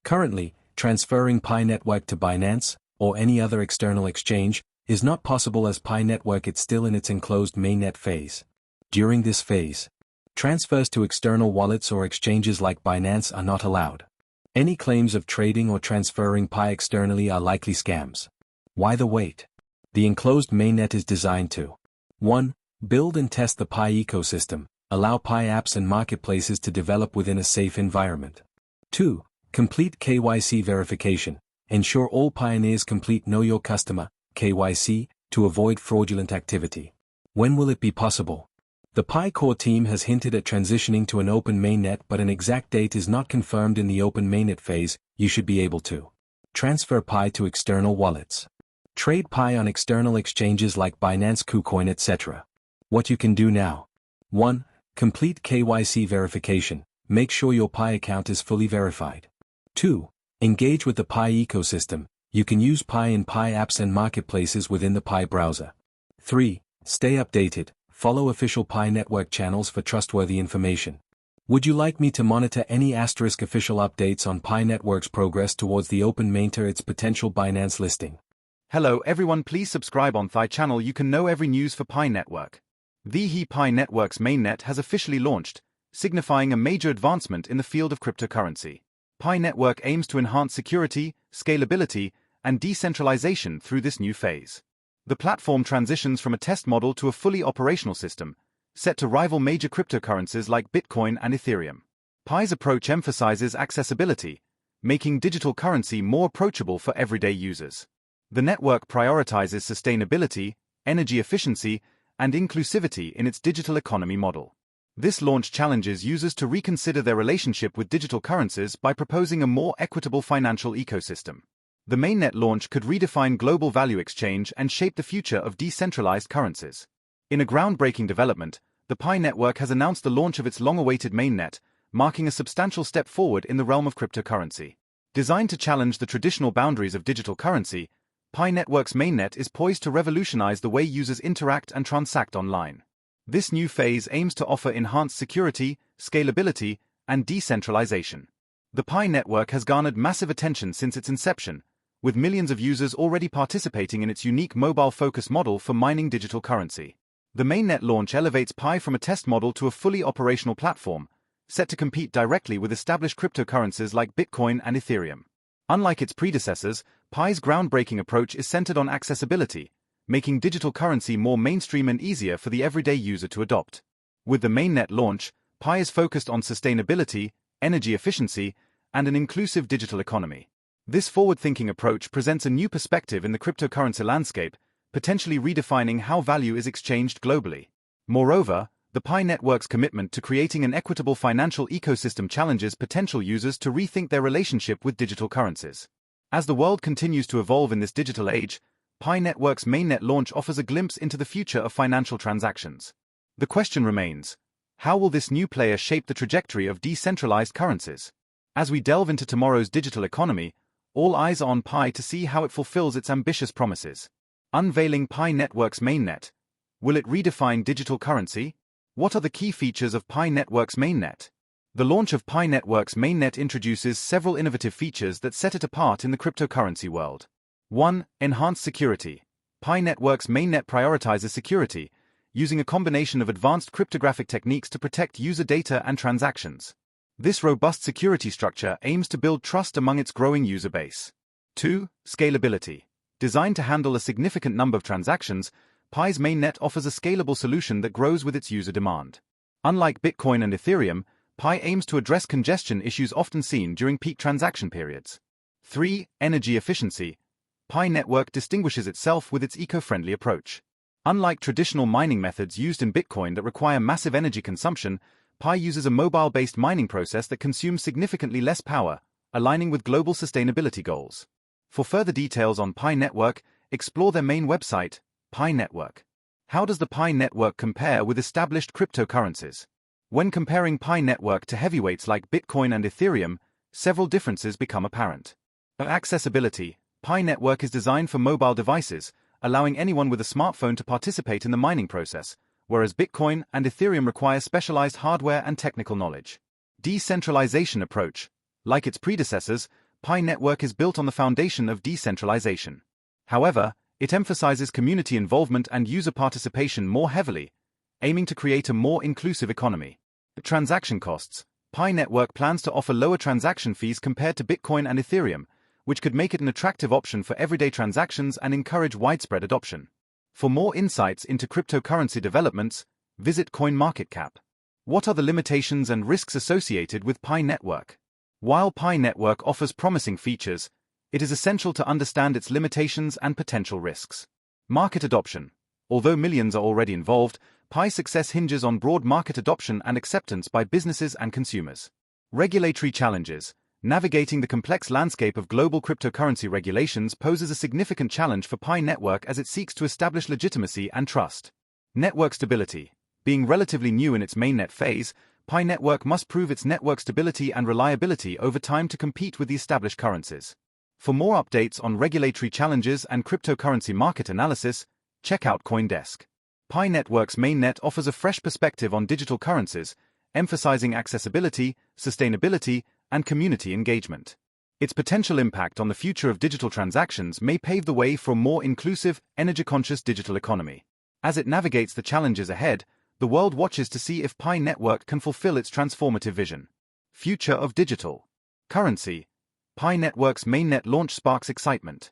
Currently, transferring Pi network to Banance, or any other external exchange, is not possible as Pi network is still in its enclosed mainnet phase. During this phase, transfers to external wallets or exchanges like Banance are not allowed. Any claims of trading or transferring Pi externally are likely scams. Why the wait? The enclosed mainnet is designed to 1. Build and test the Pi ecosystem, allow Pi apps and marketplaces to develop within a safe environment. 2. Complete KYC verification, ensure all pioneers complete Know Your Customer, KYC, to avoid fraudulent activity. When will it be possible? The Pi core team has hinted at transitioning to an open mainnet, but an exact date is not confirmed. In the open mainnet phase, you should be able to transfer Pi to external wallets, trade Pi on external exchanges like Binance, KuCoin, etc. What you can do now. 1. Complete KYC verification, make sure your Pi account is fully verified. 2. Engage with the Pi ecosystem, you can use Pi in Pi apps and marketplaces within the Pi browser. 3. Stay updated, follow official Pi network channels for trustworthy information. Would you like me to monitor any official updates on Pi network's progress towards the open mainnet, its potential Binance listing? Hello everyone, please subscribe on Pi channel. You can know every news for Pi network. The Pi network's mainnet has officially launched, signifying a major advancement in the field of cryptocurrency. Pi network aims to enhance security, scalability, and decentralization through this new phase. The platform transitions from a test model to a fully operational system, set to rival major cryptocurrencies like Bitcoin and Ethereum. Pi's approach emphasizes accessibility, making digital currency more approachable for everyday users. The network prioritizes sustainability, energy efficiency, and inclusivity in its digital economy model. This launch challenges users to reconsider their relationship with digital currencies by proposing a more equitable financial ecosystem. The mainnet launch could redefine global value exchange and shape the future of decentralized currencies. In a groundbreaking development, the Pi network has announced the launch of its long-awaited mainnet, marking a substantial step forward in the realm of cryptocurrency. Designed to challenge the traditional boundaries of digital currency, Pi network's mainnet is poised to revolutionize the way users interact and transact online. This new phase aims to offer enhanced security, scalability, and decentralization. The Pi network has garnered massive attention since its inception, with millions of users already participating in its unique mobile-focused model for mining digital currency. The mainnet launch elevates Pi from a test model to a fully operational platform, set to compete directly with established cryptocurrencies like Bitcoin and Ethereum. Unlike its predecessors, Pi's groundbreaking approach is centered on accessibility, making digital currency more mainstream and easier for the everyday user to adopt. With the mainnet launch, Pi is focused on sustainability, energy efficiency, and an inclusive digital economy. This forward-thinking approach presents a new perspective in the cryptocurrency landscape, potentially redefining how value is exchanged globally. Moreover, the Pi network's commitment to creating an equitable financial ecosystem challenges potential users to rethink their relationship with digital currencies. As the world continues to evolve in this digital age, Pi network's mainnet launch offers a glimpse into the future of financial transactions. The question remains, how will this new player shape the trajectory of decentralized currencies? As we delve into tomorrow's digital economy, all eyes are on Pi to see how it fulfills its ambitious promises. Unveiling Pi network's mainnet. Will it redefine digital currency? What are the key features of Pi network's mainnet? The launch of Pi network's mainnet introduces several innovative features that set it apart in the cryptocurrency world. 1. Enhanced security. Pi network's mainnet prioritizes security, using a combination of advanced cryptographic techniques to protect user data and transactions. This robust security structure aims to build trust among its growing user base. 2. Scalability. Designed to handle a significant number of transactions, Pi's mainnet offers a scalable solution that grows with its user demand. Unlike Bitcoin and Ethereum, Pi aims to address congestion issues often seen during peak transaction periods. 3. Energy efficiency. Pi network distinguishes itself with its eco-friendly approach. Unlike traditional mining methods used in Bitcoin that require massive energy consumption, Pi uses a mobile-based mining process that consumes significantly less power, aligning with global sustainability goals. For further details on Pi network, explore their main website, Pi network. How does the Pi network compare with established cryptocurrencies? When comparing Pi network to heavyweights like Bitcoin and Ethereum, several differences become apparent. Accessibility. Pi network is designed for mobile devices, allowing anyone with a smartphone to participate in the mining process, whereas Bitcoin and Ethereum require specialized hardware and technical knowledge. Decentralization approach. Like its predecessors, Pi Network is built on the foundation of decentralization. However, it emphasizes community involvement and user participation more heavily, aiming to create a more inclusive economy. Transaction costs. Pi Network plans to offer lower transaction fees compared to Bitcoin and Ethereum, which could make it an attractive option for everyday transactions and encourage widespread adoption. For more insights into cryptocurrency developments, visit CoinMarketCap. What are the limitations and risks associated with Pi Network? While Pi Network offers promising features, it is essential to understand its limitations and potential risks. Market adoption. Although millions are already involved, Pi's success hinges on broad market adoption and acceptance by businesses and consumers. Regulatory challenges. Navigating the complex landscape of global cryptocurrency regulations poses a significant challenge for Pi Network as it seeks to establish legitimacy and trust. Network stability. Being relatively new in its mainnet phase, Pi Network must prove its network stability and reliability over time to compete with the established currencies. For more updates on regulatory challenges and cryptocurrency market analysis, check out CoinDesk. Pi Network's mainnet offers a fresh perspective on digital currencies, emphasizing accessibility, sustainability, and community engagement. Its potential impact on the future of digital transactions may pave the way for a more inclusive, energy-conscious digital economy. As it navigates the challenges ahead, the world watches to see if Pi Network can fulfill its transformative vision. Future of digital currency. Pi Network's mainnet launch sparks excitement.